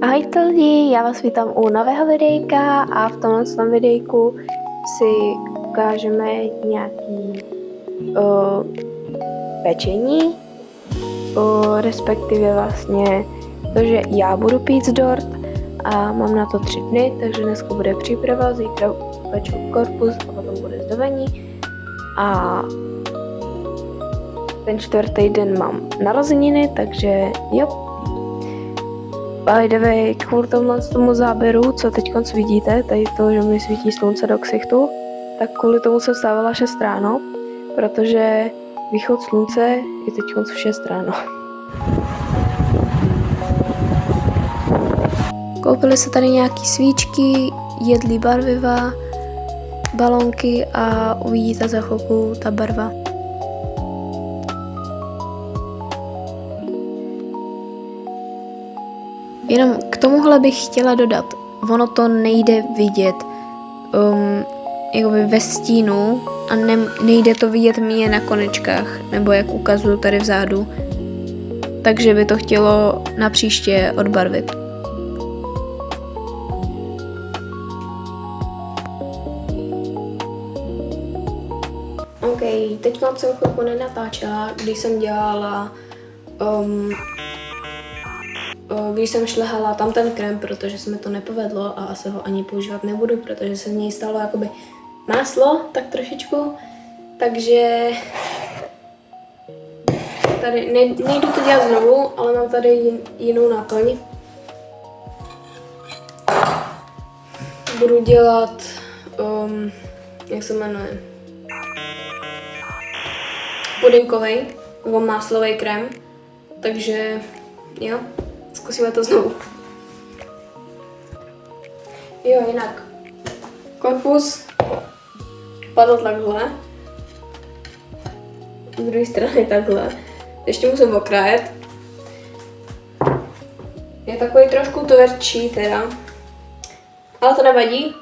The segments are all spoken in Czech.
Ahojte lidi, já vás vítám u nového videjka a v tomhle videjku si ukážeme nějaký pečení, respektive vlastně to, že já budu pít dort a mám na to 3 dny, takže dneska bude příprava, zítra peču korpus a potom bude zdobení a ten 4. den mám narozeniny, takže jo. By the way, kvůli tomu záběru, co teď vidíte, tady to, že mi svítí slunce do ksichtu, tak kvůli tomu jsem vstávala 6 ráno, protože východ slunce je teď v 6 ráno. Koupili se tady nějaký svíčky, jedlí barviva, balonky a uvidíte za chvilku ta barva. Jenom k tomuhle bych chtěla dodat, ono to nejde vidět jakoby ve stínu a nejde to vidět mě na konečkách, nebo jak ukazuju tady vzadu, takže by to chtělo na příště odbarvit. OK, teď jsem chvilku nenatáčela, když jsem dělala když jsem šlehala tam ten krém, protože se mi to nepovedlo a asi ho ani používat nebudu, protože se z něj stalo jakoby máslo, tak trošičku, takže tady nejdu to dělat znovu, ale mám tady jinou náplň. Budu dělat, jak se jmenuje, pudinkový nebo máslový krém, takže jo. Zkusíme to znovu. Jo, jinak. Korpus padl takhle. Z druhé strany takhle. Ještě musím okrájet. Je takový trošku tvrdší teda. Ale to nevadí.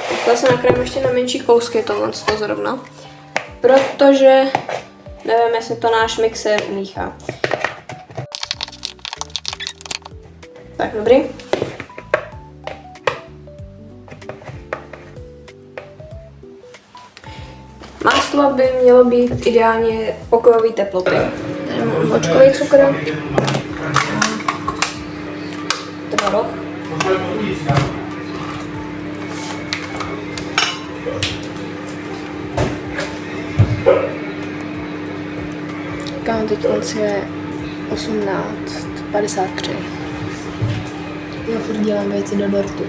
Takhle se nakrájím ještě na menší kousky tohle zrovna. Protože nevím, jestli to náš mixer míchá. Tak, dobrý. Máslo by mělo být ideálně pokojové teploty. Tady mám vočkový cukr. Tvaroh. Kam teď je 18:53. Já furt dělám věci do dortu.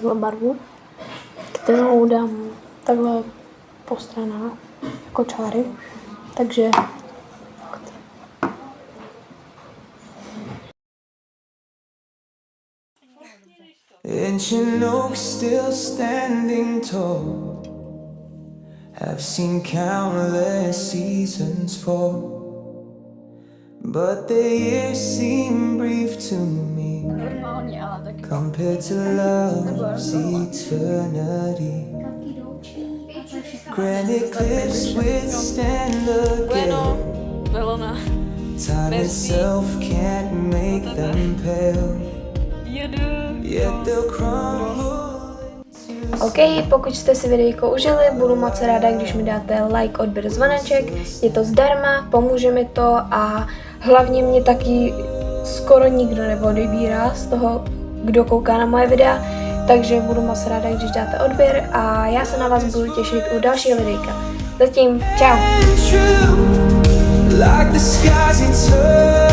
takhle barvu, kterou dám takhle po stranách, jako čáry. Takže Ancient oak still standing tall, have seen countless seasons fall, but the years seem brief to me compared to love's eternity. Granite cliffs withstand the gale, time itself can't make them pale, yet they'll crumble. OK, pokud jste si videjko užili, budu moc ráda, když mi dáte like, odběr, zvoneček, je to zdarma, pomůže mi to a hlavně mě taky skoro nikdo neodebírá z toho, kdo kouká na moje videa, takže budu moc ráda, když dáte odběr a já se na vás budu těšit u dalšího videjka. Zatím, čau! Like the skies eternal.